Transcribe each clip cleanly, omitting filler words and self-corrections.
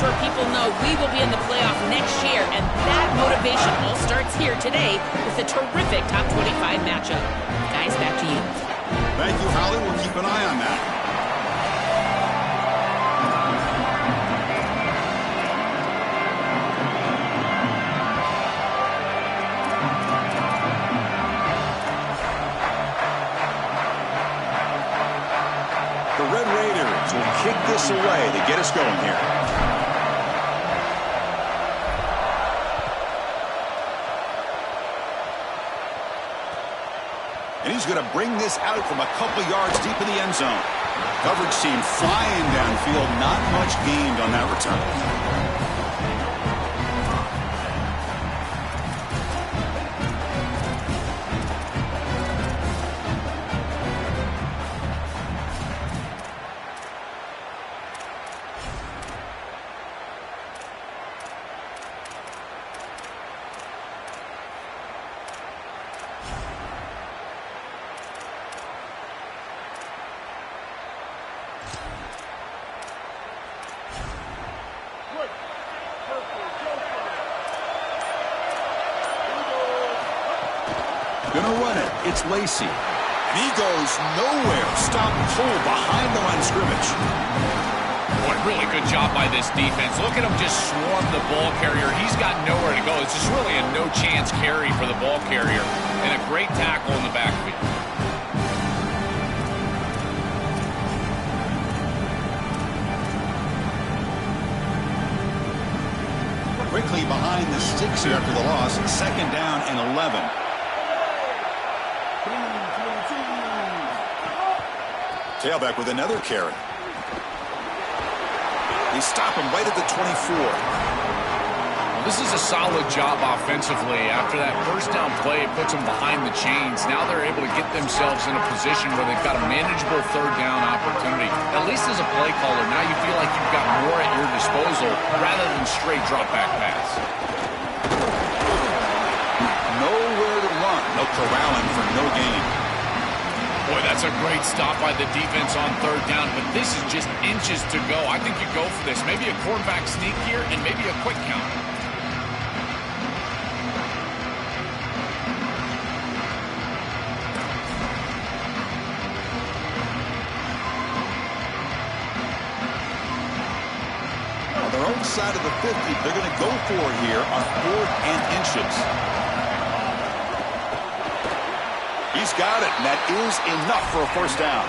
sure people know we will be in the playoff next year, and that motivation all starts here today with a terrific top 25 matchup. Guys, back to you. Thank you, Holly. We'll keep an eye on that. The Red Raiders will kick this away to get us going here. And he's going to bring this out from a couple yards deep in the end zone. Coverage team flying downfield. Not much gained on that return. Gonna run it. It's Lacy. And he goes nowhere. Stop pull behind the line of scrimmage. Boy, really good job by this defense. Look at him just swarm the ball carrier. He's got nowhere to go. It's just really a no-chance carry for the ball carrier. And a great tackle in the backfield. Quickly behind the sticks here after the loss. 2nd down and 11. Tailback with another carry. They stop him right at the 24. Well, this is a solid job offensively. After that first down play, it puts them behind the chains. Now they're able to get themselves in a position where they've got a manageable 3rd down opportunity. At least as a play caller, now you feel like you've got more at your disposal rather than straight drop-back pass. Nowhere to run. No corralling for no gain. Boy, that's a great stop by the defense on 3rd down, but this is just inches to go. I think you go for this. Maybe a quarterback sneak here and maybe a quick count. On their own side of the 50, they're going to go for it here on 4th and inches. He's got it, and that is enough for a 1st down.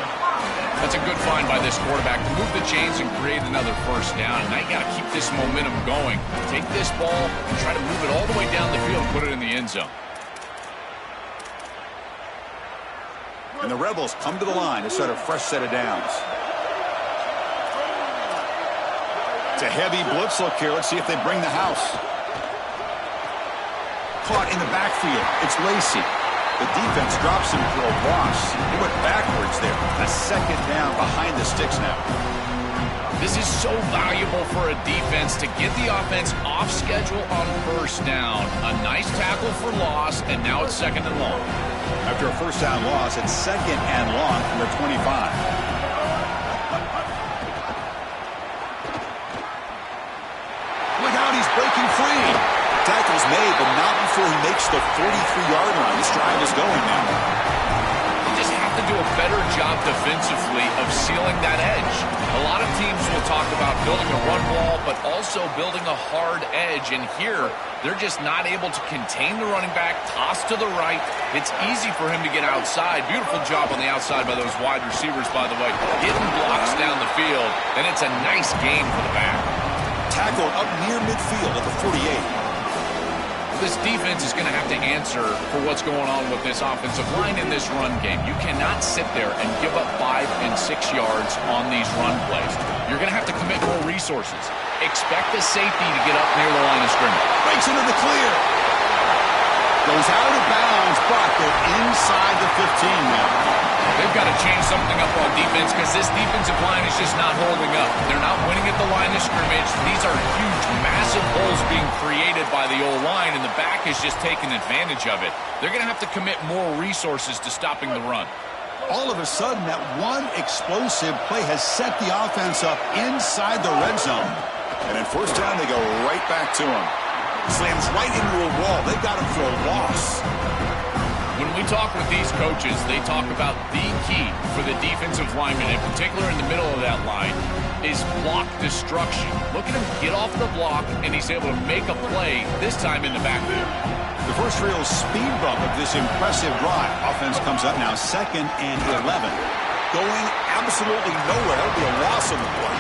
That's a good find by this quarterback to move the chains and create another 1st down. And now you got to keep this momentum going. Take this ball and try to move it all the way down the field and put it in the end zone. And the Rebels come to the line to start a fresh set of downs. It's a heavy blitz look here. Let's see if they bring the house. Caught in the backfield. It's Lacy. The defense drops him for a loss. He went backwards there. A 2nd down behind the sticks now. This is so valuable for a defense to get the offense off schedule on 1st down. A nice tackle for loss, and now it's 2nd and long. After a 1st down loss, it's 2nd and long from the 25. Look out, he's breaking free. Tackle's made, but not before he makes the 43-yard line. This drive is going now. You just have to do a better job defensively of sealing that edge. A lot of teams will talk about building a run wall, but also building a hard edge. And here, they're just not able to contain the running back, toss to the right. It's easy for him to get outside. Beautiful job on the outside by those wide receivers, by the way. Hitting blocks down the field, and it's a nice gain for the back. Tackled up near midfield at the 48. This defense is going to have to answer for what's going on with this offensive line in this run game. You cannot sit there and give up 5 and 6 yards on these run plays. You're going to have to commit more resources. Expect the safety to get up near the line of scrimmage. Breaks into the clear. Goes out of bounds, but they're inside the 15 now. They've got to change something up on defense because this defensive line is just not holding up. They're not winning at the line of scrimmage. These are huge, massive holes being created by the O-line, and the back is just taking advantage of it. They're going to have to commit more resources to stopping the run. All of a sudden, that one explosive play has set the offense up inside the red zone. And then first down, they go right back to him. Slams right into a wall. They've got him for a loss. When we talk with these coaches, they talk about the key for the defensive lineman, in particular in the middle of that line, is block destruction. Look at him get off the block, and he's able to make a play, this time in the backfield. The first real speed bump of this impressive drive. Offense comes up now 2nd and 11. Going absolutely nowhere. It'll be a loss on the play.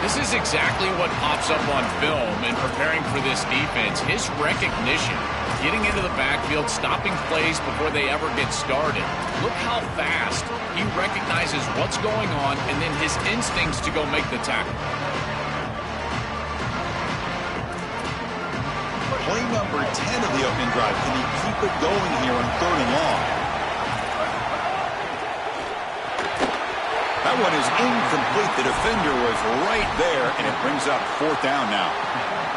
This is exactly what pops up on film in preparing for this defense. His recognition, getting into the backfield, stopping plays before they ever get started. Look how fast he recognizes what's going on and then his instincts to go make the tackle. Play number 10 of the opening drive. Can he keep it going here on 3rd and long? That one is incomplete. The defender was right there, and it brings up 4th down now.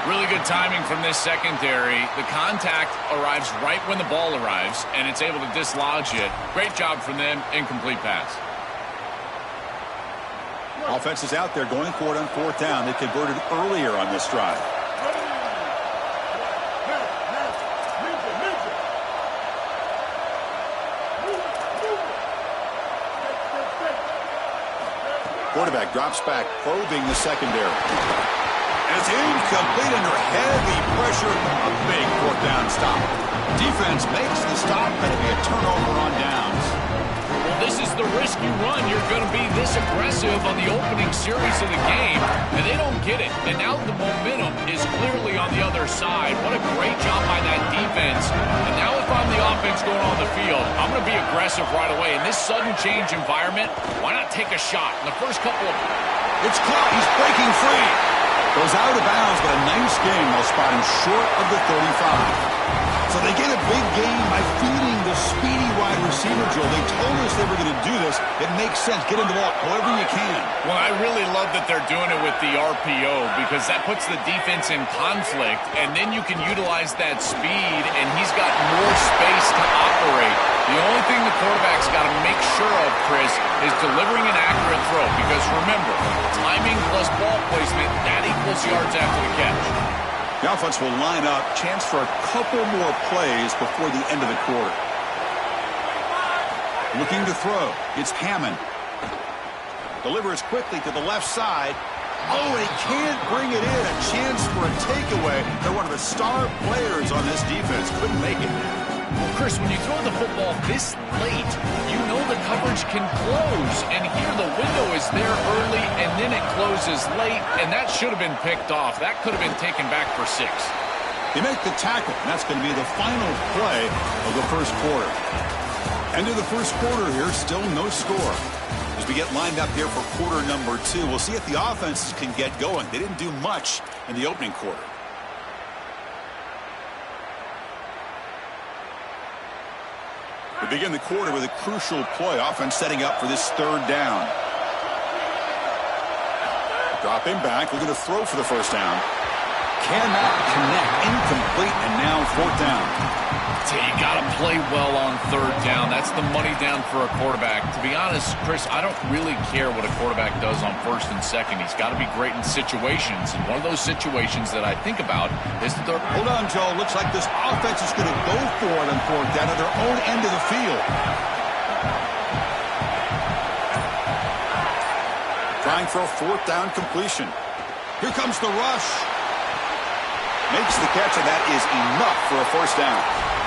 Really good timing from this secondary. The contact arrives right when the ball arrives, and it's able to dislodge it. Great job from them. Incomplete pass. Offense is out there going for it on 4th down. They converted earlier on this drive. Quarterback drops back, probing the secondary. And it's incomplete under heavy pressure. A big 4th down stop. Defense makes the stop, and it'll be a turnover on downs. Well, this is the risk you run. You're going to be this aggressive on the opening series of the game, and they don't get it. And now the momentum is clearly on the other side. What a great job by that defense. And now if I'm the offense going on the field, I'm going to be aggressive right away. In this sudden change environment, why not take a shot? In the first couple of... It's caught. He's breaking free. Goes out of bounds, but a nice game. They'll spot him short of the 35. So they get a big gain by feeding the speedy wide receiver, Joe. They told us they were going to do this. It makes sense. Get him the ball however you can. Well, I really love that they're doing it with the RPO because that puts the defense in conflict, and then you can utilize that speed, and he's got more space to operate. The only thing the quarterback's got to make sure of, Chris, is delivering an accurate throw because, remember, timing plus ball placement, that equals yards after the catch. The offense will line up. Chance for a couple more plays before the end of the quarter. Looking to throw. It's Hammond. Delivers quickly to the left side. Oh, and he can't bring it in. A chance for a takeaway. They're one of the star players on this defense. Couldn't make it. Well, Chris, when you throw the football this late, you know the coverage can close. And here the window is there early, and then it closes late, and that should have been picked off. That could have been taken back for 6. They make the tackle, and that's going to be the final play of the first quarter. End of the first quarter here, still no score. As we get lined up here for quarter number 2, we'll see if the offenses can get going. They didn't do much in the opening quarter. We begin the quarter with a crucial play. Offense setting up for this 3rd down. Dropping back, looking to throw for the first down. Cannot connect. Incomplete, and now 4th down. So you got to play well on 3rd down. That's the money down for a quarterback. To be honest, Chris, I don't really care what a quarterback does on 1st and 2nd. He's got to be great in situations. And one of those situations that I think about is the third. Hold on, Joe. Looks like this offense is going to go for it on 4th down at their own end of the field. Trying for a 4th down completion. Here comes the rush. Makes the catch, and that is enough for a 1st down.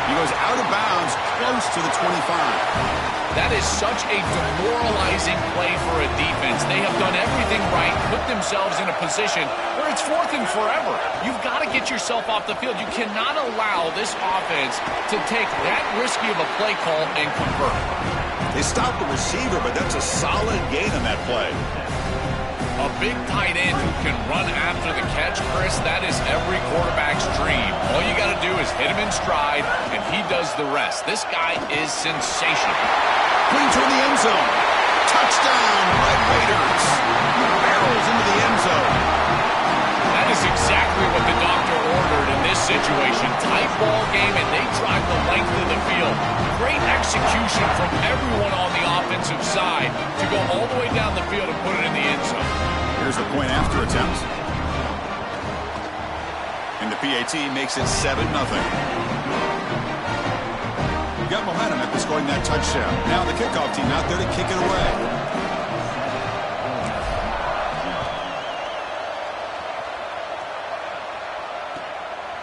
He goes out of bounds, close to the 25. That is such a demoralizing play for a defense. They have done everything right, put themselves in a position where it's 4th and forever. You've got to get yourself off the field. You cannot allow this offense to take that risky of a play call and convert. They stopped the receiver, but that's a solid gain on that play. A big tight end who can run after the catch, Chris, that is every quarterback's dream. All you got to do is hit him in stride, and he does the rest. This guy is sensational. Putting toward the end zone. Touchdown, Red Raiders. Barrels into the end zone. That is exactly what the doctor ordered in this situation. Tight ball game, and they drive the length of the field. Great execution from everyone on the offensive side to go all the way down the field and put it in the end zone. Here's the point after attempt. PAT makes it 7-0. Got momentum after scoring that touchdown. Now the kickoff team out there to kick it away.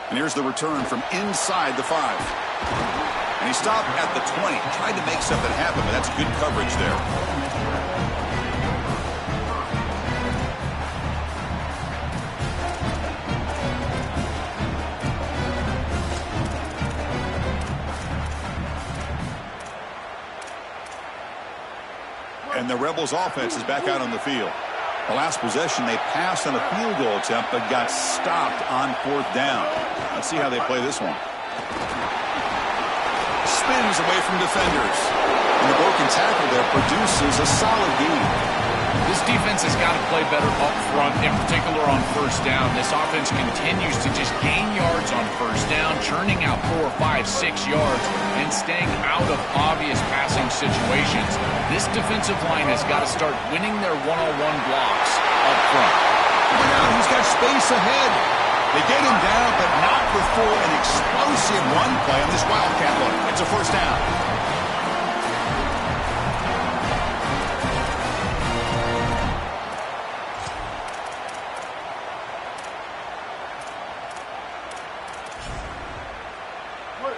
And here's the return from inside the 5. And he stopped at the 20. Tried to make something happen, but that's good coverage there. And the Rebels offense is back out on the field. The last possession, they passed on a field goal attempt, but got stopped on 4th down. Let's see how they play this one. Spins away from defenders. And the broken tackle there produces a solid gain. This defense has got to play better up front, in particular on 1st down. This offense continues to just gain yards on 1st down, churning out 4, 5, 6 yards, and staying out of obvious passing situations. This defensive line has got to start winning their one-on-one blocks up front. Look out, he's got space ahead. They get him down, but not before an explosive run play on this Wildcat look. It's a 1st down.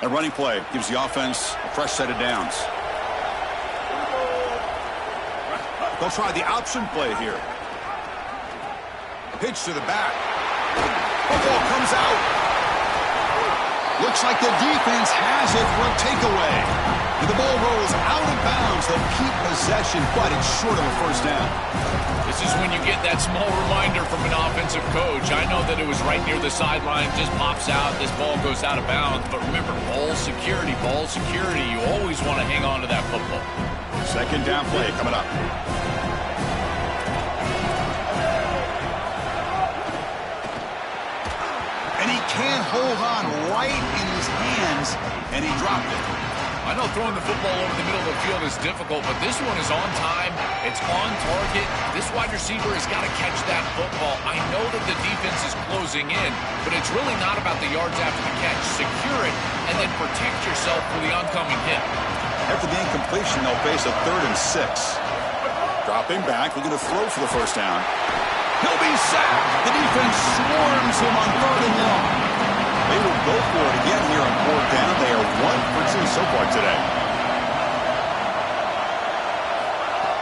A running play gives the offense a fresh set of downs. They'll try the option play here. Pitch to the back. The ball comes out. Looks like the defense has it for a takeaway. And the ball rolls out of bounds. They'll keep possession, but it's short of a 1st down. This is when you get that small reminder from an offensive coach. I know that it was right near the sideline, just pops out, this ball goes out of bounds. But remember, ball security, ball security. You always want to hang on to that football. 2nd down play coming up. And he can't hold on right in his hands, and he dropped it. I know throwing the football over the middle of the field is difficult, but this one is on time. It's on target. This wide receiver has got to catch that football. I know that the defense is closing in, but it's really not about the yards after the catch. Secure it, and then protect yourself for the oncoming hit. After the incompletion, they'll face a 3rd and 6. Dropping back, looking to throw for the 1st down. He'll be sacked. The defense swarms him on 3rd and long. They will go for it again here on 4th down. They are 1 for 2 so far today.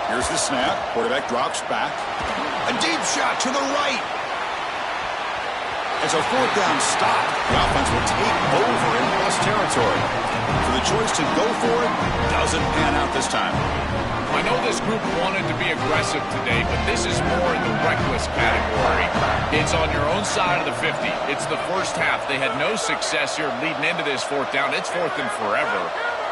Here's the snap. Quarterback drops back. A deep shot to the right. It's a 4th down stop. The offense will take over in plus territory. So the choice to go for it doesn't pan out this time. I know this group wanted to be aggressive today, but this is more in the reckless category. It's on your own side of the 50. It's the 1st half. They had no success here leading into this 4th down. It's 4th and forever.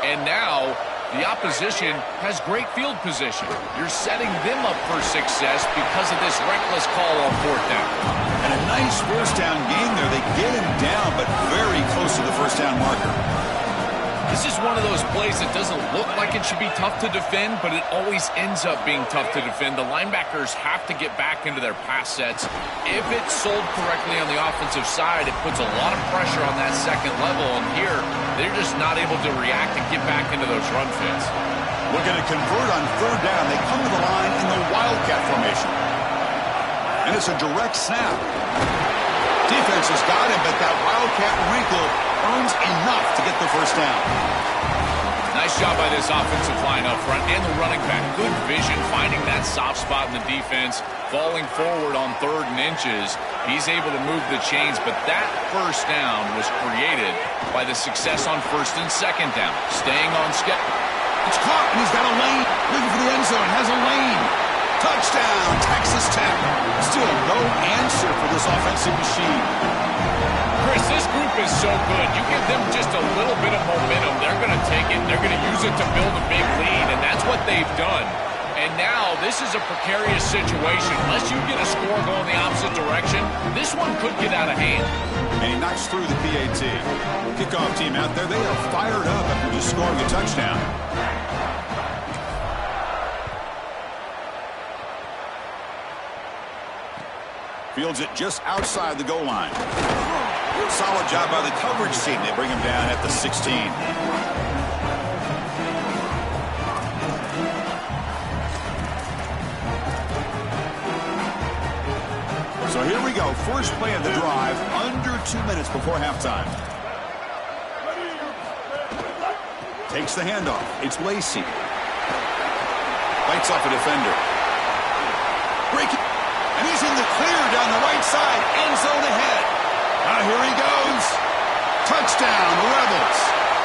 And now the opposition has great field position. You're setting them up for success because of this reckless call on 4th down. And a nice 1st down gain there. They get him down, but very close to the 1st down marker. This is one of those plays that doesn't look like it should be tough to defend, but it always ends up being tough to defend. The linebackers have to get back into their pass sets. If it's sold correctly on the offensive side, it puts a lot of pressure on that 2nd level, and here, they're just not able to react and get back into those run fits. Looking to convert on 3rd down. They come to the line in the Wildcat formation. And it's a direct snap. Defense has got him, but that Wildcat wrinkle earns enough to get the 1st down. Nice job by this offensive line up front and the running back. Good vision, finding that soft spot in the defense, falling forward on 3rd and inches. He's able to move the chains, but that 1st down was created by the success on 1st and 2nd down. Staying on schedule. It's caught, and he's got a lane. Looking for the end zone, has a lane. Touchdown, Texas Tech. Still no answer for this offensive machine. Chris, this group is so good. You give them just a little bit of momentum, they're going to take it. They're going to use it to build a big lead, and that's what they've done. And now this is a precarious situation. Unless you get a score going the opposite direction, this one could get out of hand. And he knocks through the PAT. Kickoff team out there, they are fired up after just scoring a touchdown. Fields it just outside the goal line. Solid job by the coverage team. They bring him down at the 16. So here we go. First play of the drive, under 2 minutes before halftime. Takes the handoff. It's Lacy. Bites off a defender. Breaking. And he's in the clear down the right side. End zone ahead. Now here he goes. Touchdown, Rebels.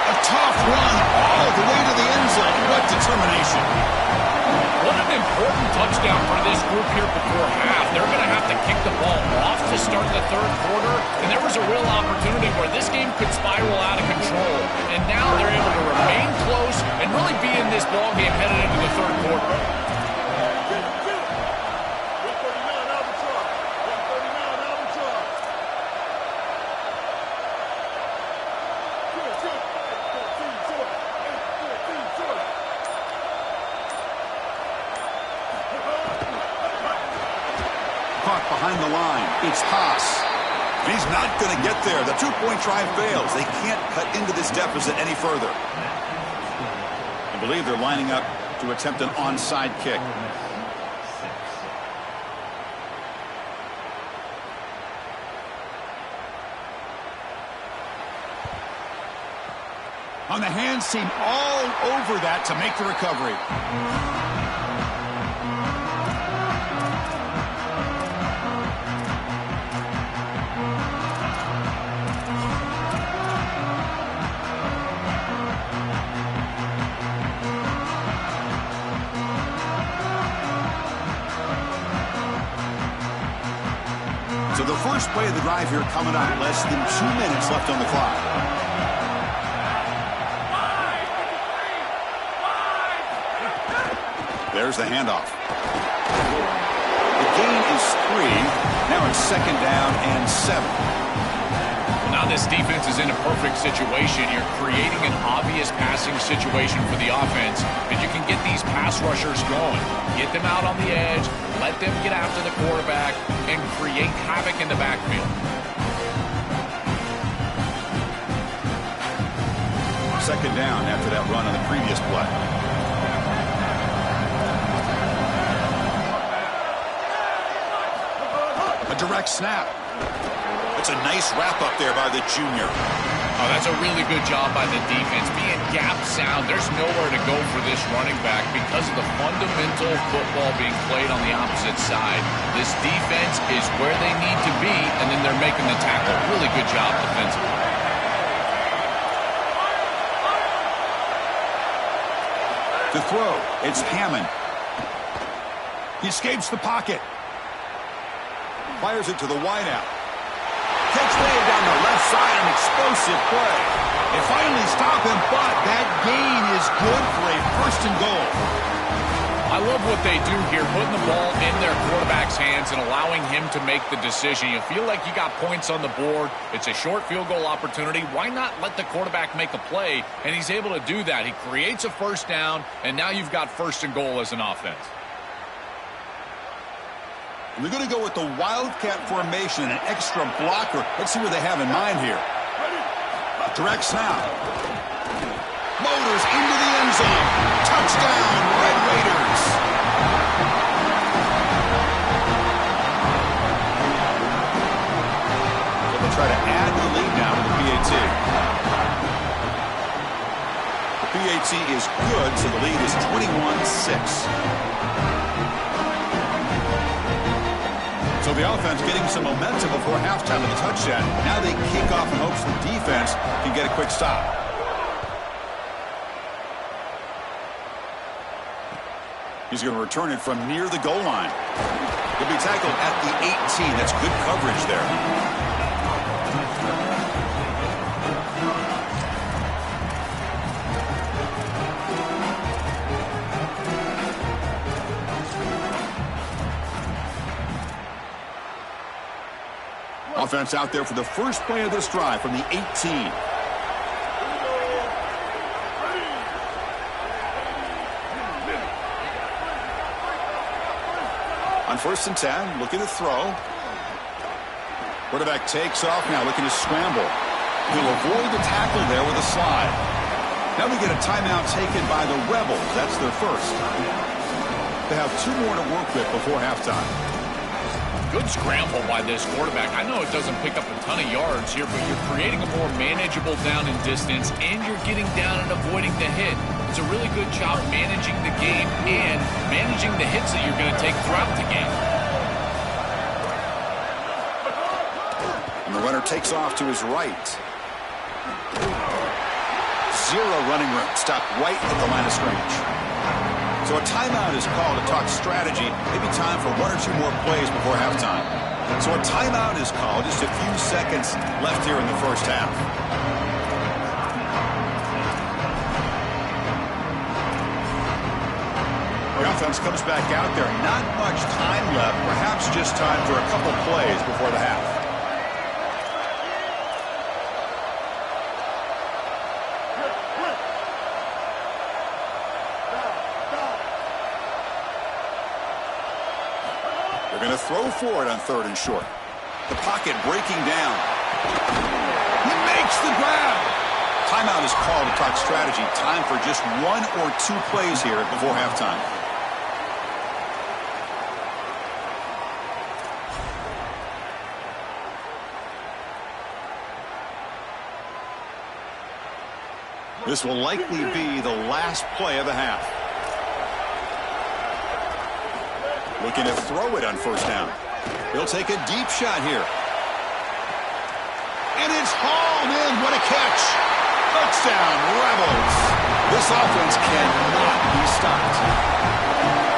A tough run all the way to the end zone. What determination. What an important touchdown for this group here before half. They're going to have to kick the ball off to start the third quarter, and there was a real opportunity where this game could spiral out of control. And now they're able to remain close and really be in this ball game headed into the third quarter. Behind the line, it's Haas. He's not going to get there. The two-point try fails. They can't cut into this deficit any further. I believe they're lining up to attempt an onside kick. On the hands team all over that to make the recovery. So the first play of the drive here coming up. Less than 2 minutes left on the clock. There's the handoff. The gain is 3. Now it's second down and 7. Now this defense is in a perfect situation. You're creating an obvious passing situation for the offense, and you can get these pass rushers going. Get them out on the edge, let them get after the quarterback, and create havoc in the backfield. Second down after that run on the previous play. A direct snap. It's a nice wrap-up there by the junior. Oh, that's a really good job by the defense. Being gap sound, there's nowhere to go for this running back because of the fundamental football being played on the opposite side. This defense is where they need to be, and then they're making the tackle. Really good job defensively. To throw, it's Hammond. He escapes the pocket. Fires it to the wideout. Takes way down the left side, an explosive play. They finally stop him, but that gain is good for a first and goal. I love what they do here, putting the ball in their quarterback's hands and allowing him to make the decision. You feel like you got points on the board. It's a short field goal opportunity. Why not let the quarterback make a play? And he's able to do that. He creates a first down, and now you've got first and goal as an offense. They're going to go with the Wildcat formation and an extra blocker. Let's see what they have in mind here. Direct snap. Motors into the end zone. Touchdown, Red Raiders. So they'll try to add to the lead now with the PAT. The PAT is good, so the lead is 21-6. So the offense getting some momentum before halftime of the touchdown. Now they kick off in hopes the defense can get a quick stop. He's going to return it from near the goal line. He'll be tackled at the 18. That's good coverage there. Offense out there for the first play of this drive from the 18. On 1st and 10, looking to throw. Quarterback takes off now, looking to scramble. He'll avoid the tackle there with a slide. Now we get a timeout taken by the Rebels. That's their first. They have 2 more to work with before halftime. Good scramble by this quarterback. I know it doesn't pick up a ton of yards here, but you're creating a more manageable down and distance, and you're getting down and avoiding the hit. It's a really good job managing the game and managing the hits that you're going to take throughout the game. And the runner takes off to his right. 0 running room. Stopped right at the line of scrimmage. So a timeout is called to talk strategy. Maybe time for 1 or 2 more plays before halftime. So a timeout is called. Just a few seconds left here in the first half. The offense comes back out there. Not much time left. Perhaps just time for a couple plays before the half. They're going to throw for it on 3rd and short. The pocket breaking down. He makes the grab. Timeout is called to talk strategy. Time for just 1 or 2 plays here before halftime. This will likely be the last play of the half. Looking to throw it on 1st down. He'll take a deep shot here. And it's hauled in. What a catch. Touchdown, Rebels. This offense cannot be stopped.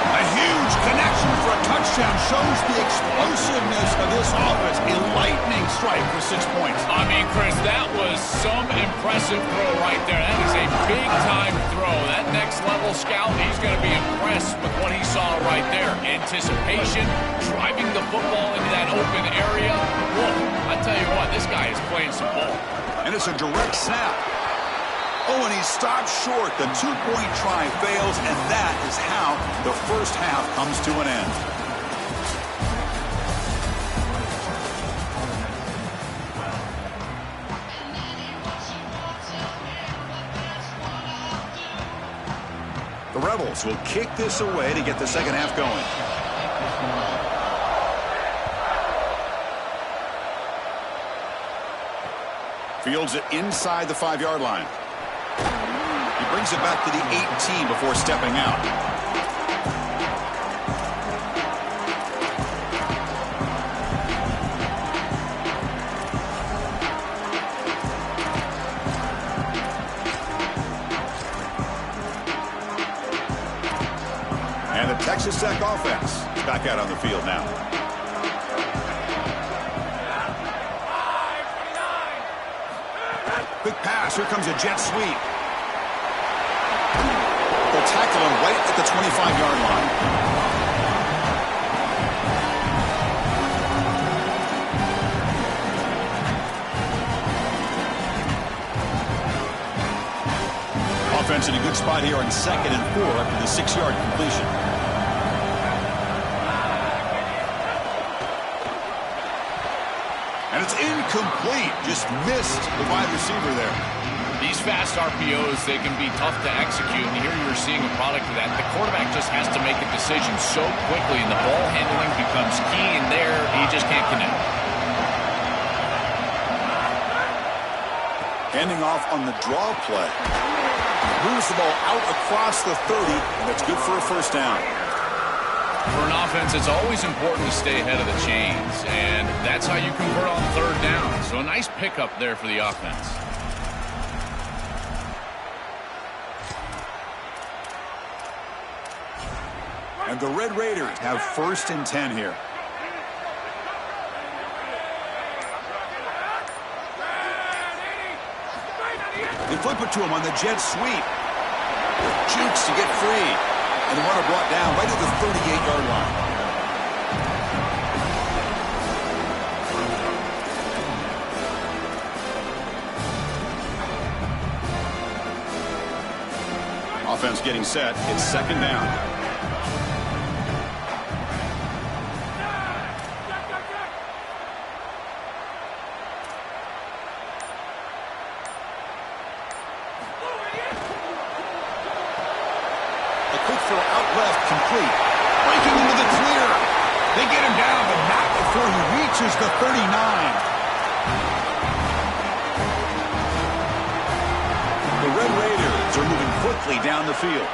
A huge connection for a touchdown shows the explosiveness of this offense. A lightning strike for 6 points. I mean, Chris, that was some impressive throw right there. That is a big-time throw. That next-level scout, he's going to be impressed with what he saw right there. Anticipation, driving the football into that open area. Whoa, I tell you what, this guy is playing some ball. And it's a direct snap. Oh, and he stopped short. The 2-point try fails, and that is how the first half comes to an end. The Rebels will kick this away to get the second half going. Fields it inside the 5-yard line. He brings it back to the 18 before stepping out. And the Texas Tech offense is back out on the field now. Quick pass. Here comes a jet sweep. They'll tackle him right at the 25-yard line. Offense in a good spot here on 2nd and 4 after the 6-yard completion. And it's incomplete. Just missed the wide receiver there. These fast RPOs, they can be tough to execute, and here you're seeing a product of that. The quarterback just has to make a decision so quickly, and the ball handling becomes key, and there he just can't connect. Handing off on the draw play. Moves the ball out across the 30, and that's good for a first down. For an offense, it's always important to stay ahead of the chains, and that's how you convert on 3rd down. So a nice pickup there for the offense. And the Red Raiders have 1st and 10 here. They flip it to him on the jet sweep. Jukes to get free. And the runner brought down right at the 38-yard line. Offense getting set. It's 2nd down. throw out left, complete. Breaking into the clear. They get him down, but not before he reaches the 39. The Red Raiders are moving quickly down the field.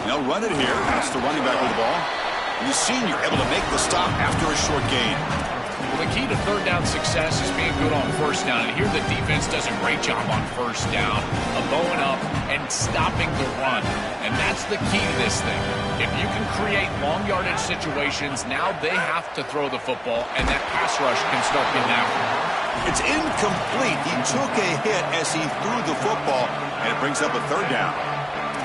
They'll run it here. That's the running back with the ball. And the senior able to make the stop after a short gain. Well, the key to third down success is being good on first down. And here the defense does a great job on first down of going up and stopping the run. And that's the key to this thing. If you can create long yardage situations, now they have to throw the football, and that pass rush can start getting after him. It's incomplete. He took a hit as he threw the football, and it brings up a third down.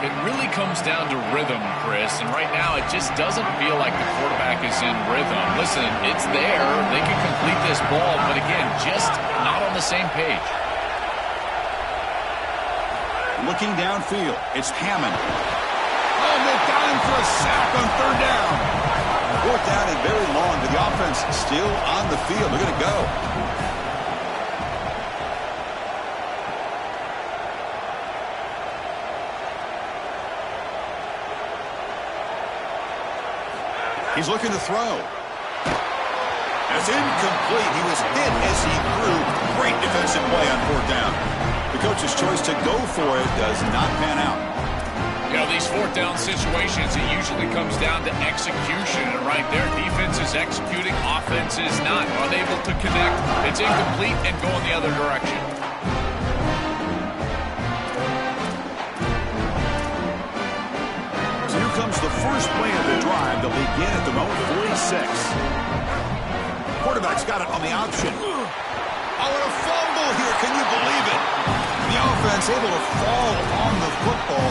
It really comes down to rhythm, Chris, and right now it just doesn't feel like the quarterback is in rhythm. Listen, it's there. They can complete this ball, but again, just not on the same page. Looking downfield, it's Hammond. Oh, they've got him for a sack on third down. Fourth down and very long, but the offense still on the field. They're going to go. He's looking to throw. And it's incomplete. He was hit as he threw. Great defensive play on fourth down. The coach's choice to go for it does not pan out. You know, these fourth down situations, it usually comes down to execution. And right there, defense is executing, offense is not. Unable to connect. It's incomplete and go in the other direction. Comes the first play of the drive. They'll begin at the moment 46. Quarterback's got it on the option. Oh, and a fumble here. Can you believe it? The offense able to fall on the football.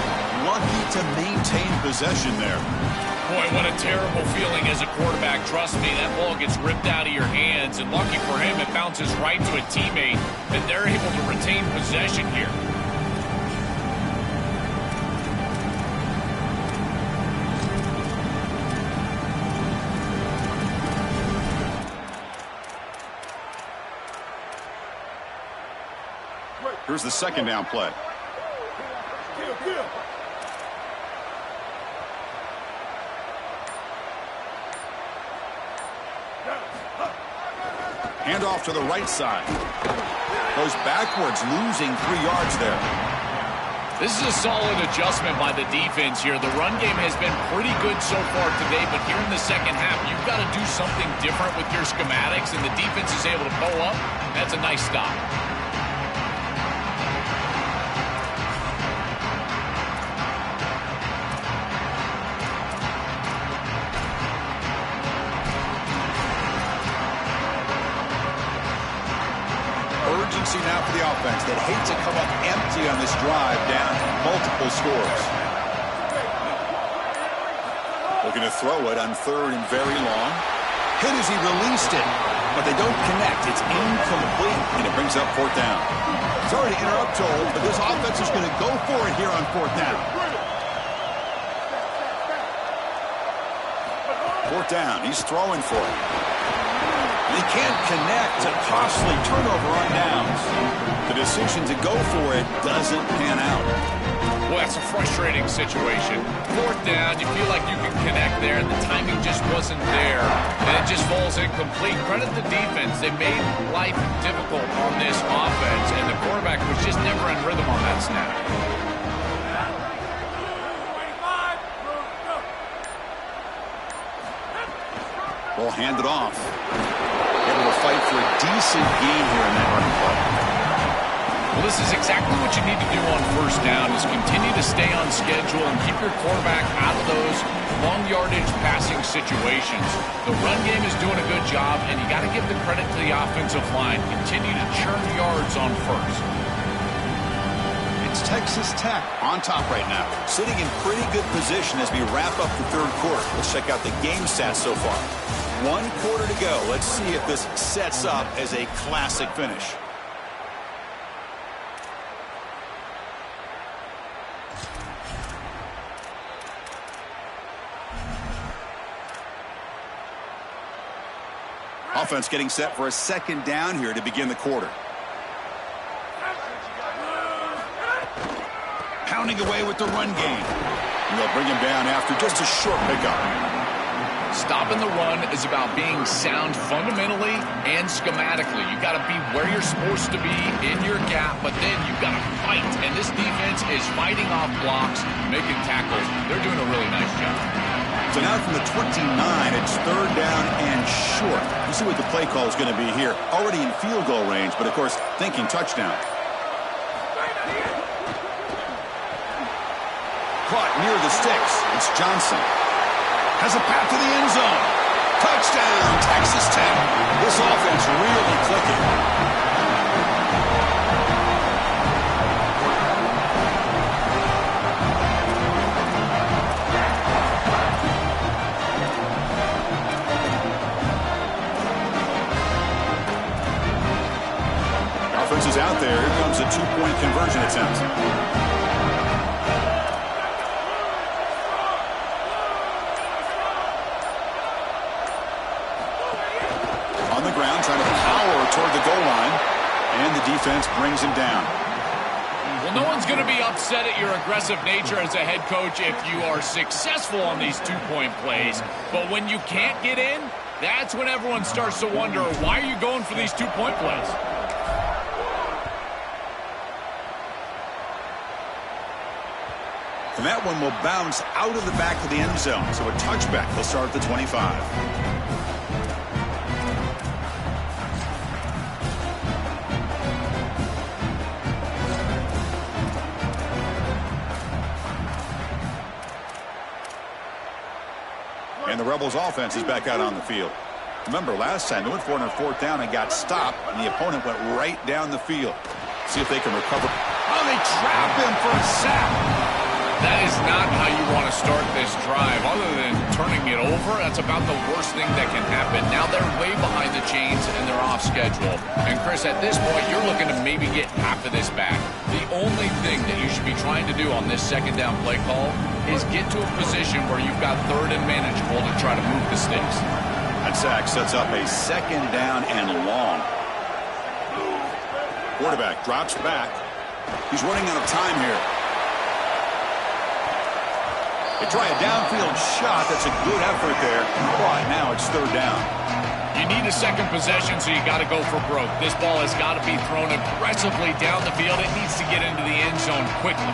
Lucky to maintain possession there. Boy, what a terrible feeling as a quarterback. Trust me, that ball gets ripped out of your hands. And lucky for him, it bounces right to a teammate. And they're able to retain possession here. Here's the second down play. Handoff to the right side. Goes backwards, losing 3 yards there. This is a solid adjustment by the defense here. The run game has been pretty good so far today, but here in the second half, you've got to do something different with your schematics, and the defense is able to pull up. That's a nice stop. Urgency now for the offense that hate to come up empty on this drive, down multiple scores. Looking to throw it on third and very long. Hit as he released it, but they don't connect. It's incomplete, and it brings up fourth down. Sorry to interrupt, Joel, but this offense is going to go for it here on fourth down. Fourth down, he's throwing for it. He can't connect. A costly turnover on downs. The decision to go for it doesn't pan out. Well, that's a frustrating situation. Fourth down, you feel like you can connect there, and the timing just wasn't there. And it just falls incomplete. Credit the defense. They made life difficult on this offense, and the quarterback was just never in rhythm on that snap. Ball handed off. Able to fight for a decent gain here in that running play. Well, this is exactly what you need to do on first down, is continue to stay on schedule and keep your quarterback out of those long yardage passing situations. The run game is doing a good job, and you got to give the credit to the offensive line. Continue to churn yards on first. It's Texas Tech on top right now, sitting in pretty good position as we wrap up the third quarter. Let's check out the game stats so far. 1 quarter to go. Let's see if this sets up as a classic finish. Offense getting set for a second down here to begin the quarter. pounding away with the run game. And they'll bring him down after just a short pickup. Stopping the run is about being sound fundamentally and schematically. You got to be where you're supposed to be in your gap, but then you got to fight. And this defense is fighting off blocks, making tackles. They're doing a really nice job. So now from the 29, it's third down and short. You see what the play call is going to be here. Already in field goal range, but of course thinking touchdown. Caught near the sticks. It's Johnson. Has a path to the end zone. Touchdown, Texas Tech. This offense really clicking. Offense is out there. Here comes a two-point conversion attempt. Trying to power toward the goal line, and the defense brings him down. Well, no one's going to be upset at your aggressive nature as a head coach if you are successful on these two-point plays. But when you can't get in, that's when everyone starts to wonder, why are you going for these two-point plays? And that one will bounce out of the back of the end zone. So a touchback. They'll start at the 25. And the Rebels offense is back out on the field. Remember, last time they went for it on fourth down and got stopped, and the opponent went right down the field. See if they can recover. Oh, they trap him for a sack. That is not how you want to start this drive. Other than turning it over, that's about the worst thing that can happen. Now they're way behind the chains, and they're off schedule. And, Chris, at this point, you're looking to maybe get half of this back. The only thing that you should be trying to do on this second down play call is get to a position where you've got third and manageable to try to move the sticks. That sack sets up a second down and long. Quarterback drops back. He's running out of time here. They try a downfield shot. That's a good effort there. But now it's third down. You need a second possession, so you got to go for broke. This ball has got to be thrown aggressively down the field. It needs to get into the end zone quickly.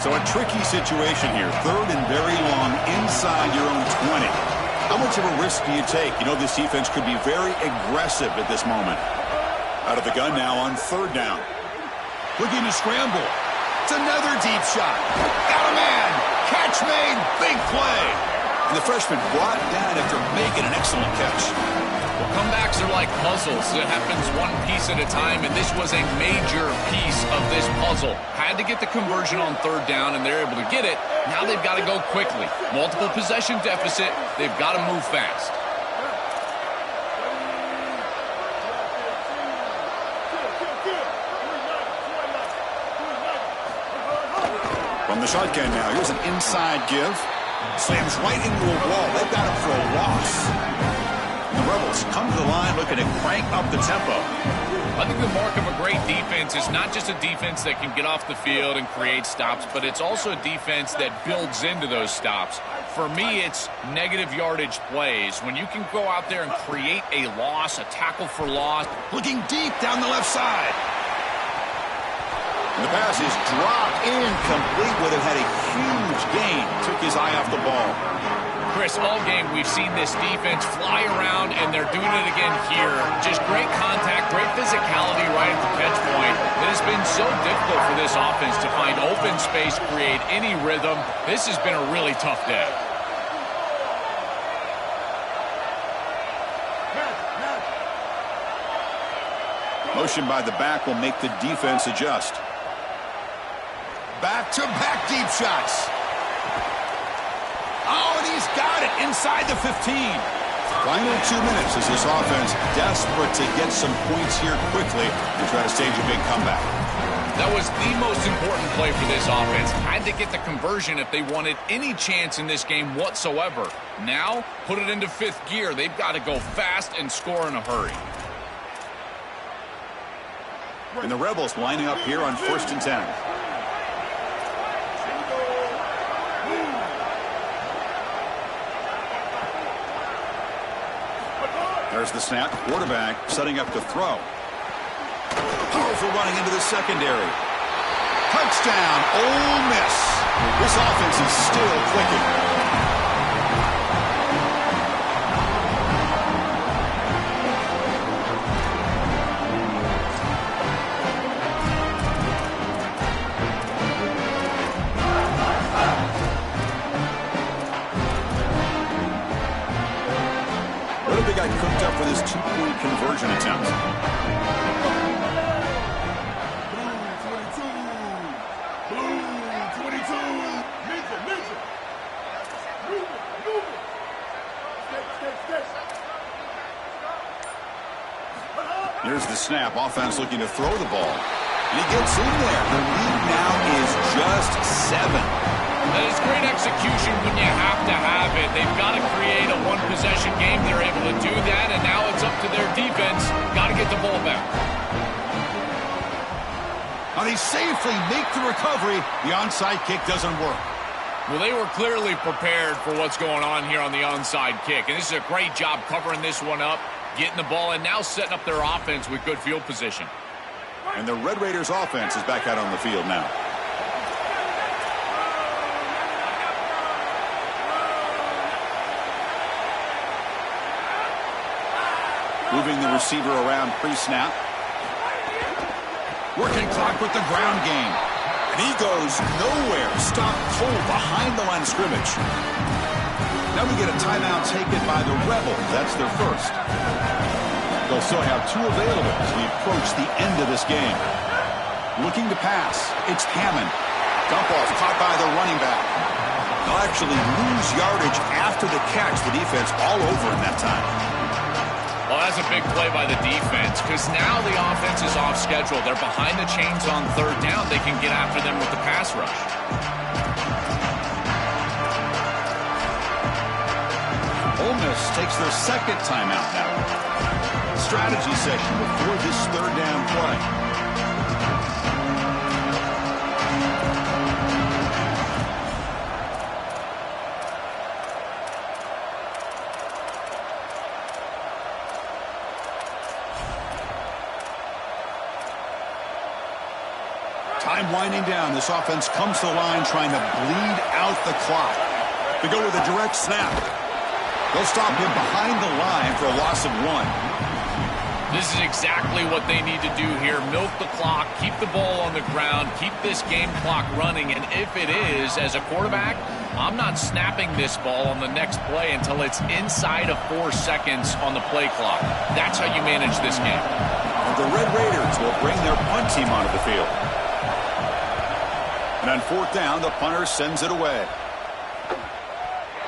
So a tricky situation here. Third and very long inside your own 20. How much of a risk do you take? You know this defense could be very aggressive at this moment. Out of the gun now on third down. Looking to scramble. It's another deep shot. Got a man. Catch made. Big play. And the freshman brought down after making an excellent catch. Well, comebacks are like puzzles. It happens one piece at a time, and this was a major piece of this puzzle. Had to get the conversion on third down, and they're able to get it. Now they've got to go quickly. Multiple possession deficit. They've got to move fast. From the shotgun now, here's an inside give. Slams right into a wall. They've got him for a loss. The Rebels come to the line looking to crank up the tempo. I think the mark of a great defense is not just a defense that can get off the field and create stops, but it's also a defense that builds into those stops. For me, it's negative yardage plays. When you can go out there and create a loss, a tackle for loss. Looking deep down the left side. And the pass is dropped incomplete. Would have had a huge gain. Took his eye off the ball. Chris, all game we've seen this defense fly around, and they're doing it again here. Just great contact, great physicality right at the catch point. It has been so difficult for this offense to find open space, create any rhythm. This has been a really tough day. Motion by the back will make the defense adjust. Back-to-back deep shots. Oh, and he's got it inside the 15. Final 2 minutes as this offense desperate to get some points here quickly and try to stage a big comeback. That was the most important play for this offense. Had to get the conversion if they wanted any chance in this game whatsoever. Now, put it into fifth gear. They've got to go fast and score in a hurry. And the Rebels lining up here on 1st and 10. There's the snap. Quarterback setting up to throw. Powerful running into the secondary. Touchdown, Ole Miss. This offense is still clicking. What have they got cooked up for this two-point conversion attempt? Here's the snap. Offense looking to throw the ball. And he gets in there. The lead now is just 7. That is great execution when you have to have it. They've got to create a one-possession game. They're able to do that, and now it's up to their defense. Got to get the ball back. Now they safely make the recovery. The onside kick doesn't work. Well, they were clearly prepared for what's going on here on the onside kick, and this is a great job covering this one up, getting the ball, and now setting up their offense with good field position. And the Red Raiders offense is back out on the field now. Moving the receiver around pre-snap. Working clock with the ground game. And he goes nowhere. Stopped cold behind the line of scrimmage. Now we get a timeout taken by the Rebels. That's their first. They'll still have 2 available as we approach the end of this game. Looking to pass. It's Hammond. Dump off caught by the running back. They'll actually lose yardage after the catch. The defense all over in that time. Well, that's a big play by the defense because now the offense is off schedule. They're behind the chains on 3rd down. They can get after them with the pass rush. Ole Miss takes their 2nd timeout now. Strategy session before this 3rd down play. Time winding down. This offense comes to the line trying to bleed out the clock. They go with a direct snap. They'll stop him behind the line for a loss of 1. This is exactly what they need to do here. Milk the clock, keep the ball on the ground, keep this game clock running, and if it is, as a quarterback, I'm not snapping this ball on the next play until it's inside of 4 seconds on the play clock. That's how you manage this game. And the Red Raiders will bring their punt team onto the field. And on 4th down, the punter sends it away.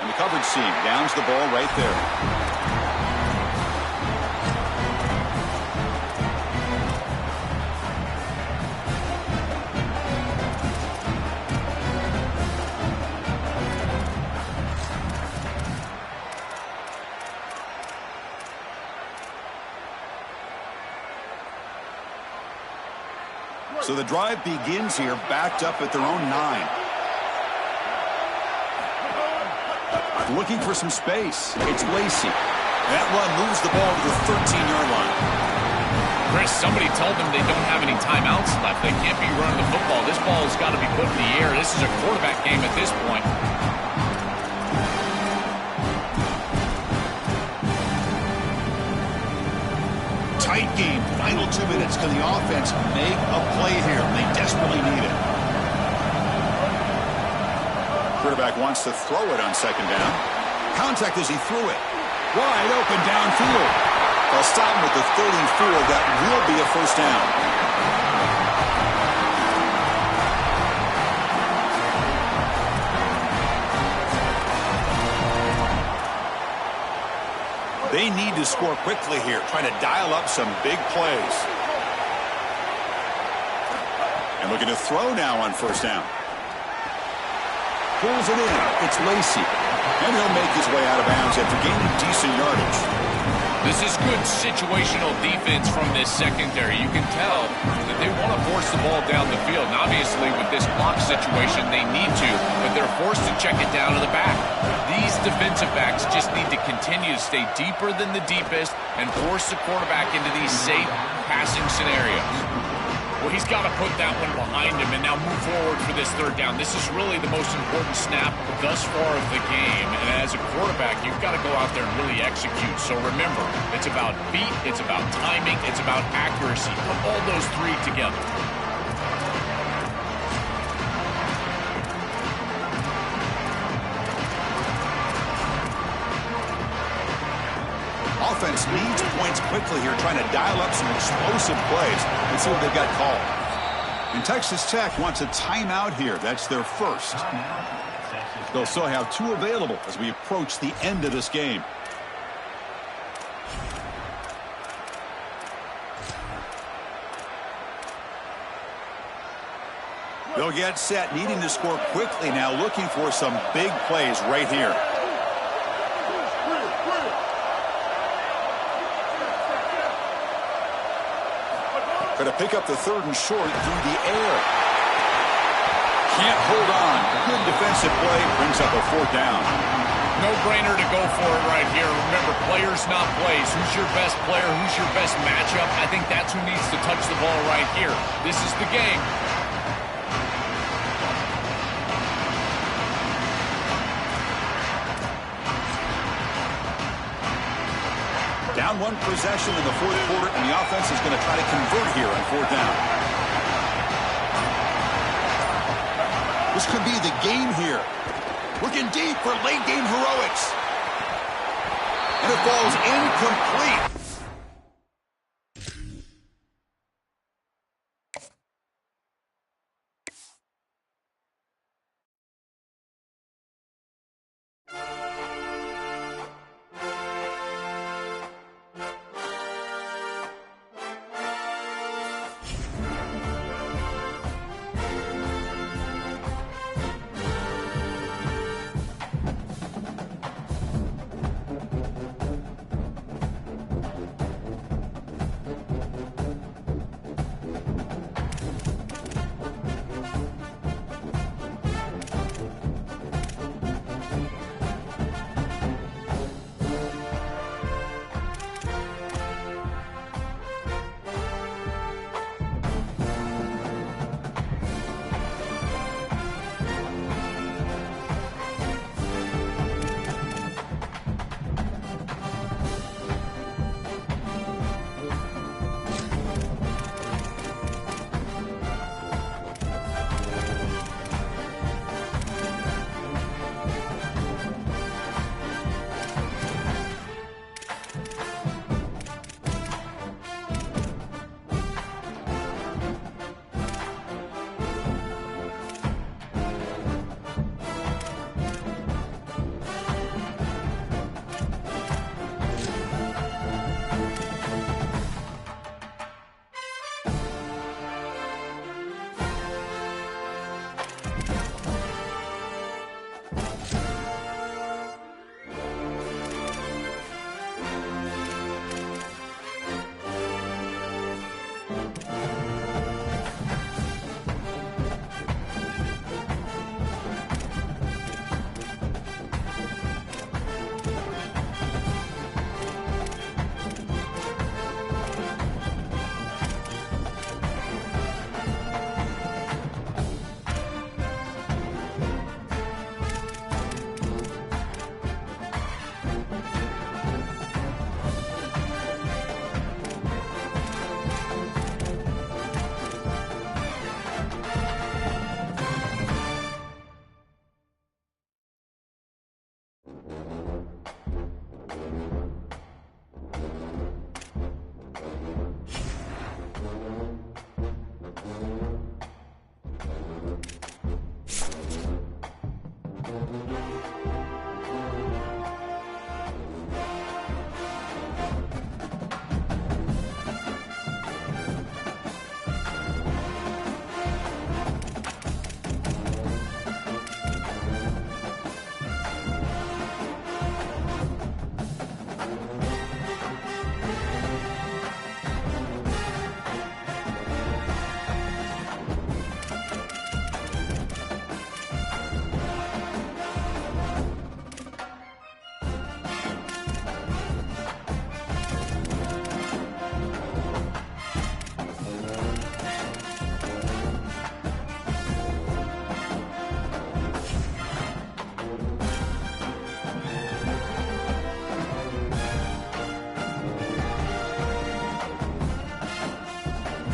And the coverage team downs the ball right there. So the drive begins here, backed up at their own 9. Looking for some space. It's Lacey. That run moves the ball to the 13-yard line. Chris, somebody told them they don't have any timeouts left. They can't be running the football. This ball has got to be put in the air. This is a quarterback game at this point. Tight game. Final 2 minutes. Can the offense make a play here? They desperately need it. Quarterback wants to throw it on 2nd down. Contact as he threw it. Wide open downfield. They'll stop him with the 34. That will be a 1st down. They need to score quickly here, trying to dial up some big plays. And looking to throw now on 1st down. Pulls it in. It's Lacey. And he'll make his way out of bounds after gaining decent yardage. This is good situational defense from this secondary. You can tell that they want to force the ball down the field. And obviously, with this block situation, they need to, but they're forced to check it down to the back. These defensive backs just need to continue to stay deeper than the deepest and force the quarterback into these safe passing scenarios. Well, he's got to put that one behind him and now move forward for this third down. This is really the most important snap thus far of the game. And as a quarterback, you've got to go out there and really execute. So remember, it's about beat, it's about timing, it's about accuracy. Put all those three together. Offense needs points quickly here, trying to dial up some explosive plays. Let's see what they've got called. And Texas Tech wants a timeout here. That's their first. They'll still have 2 available as we approach the end of this game. They'll get set, needing to score quickly now, looking for some big plays right here. Going to pick up the 3rd and short through the air. Can't hold on. Good defensive play. Brings up a 4th down. No-brainer to go for it right here. Remember, players not plays. Who's your best player? Who's your best matchup? I think that's who needs to touch the ball right here. This is the game. Down 1 possession in the 4th quarter, and the offense is going to try to convert here on 4th down. This could be the game here. Looking deep for late game heroics. And it falls incomplete.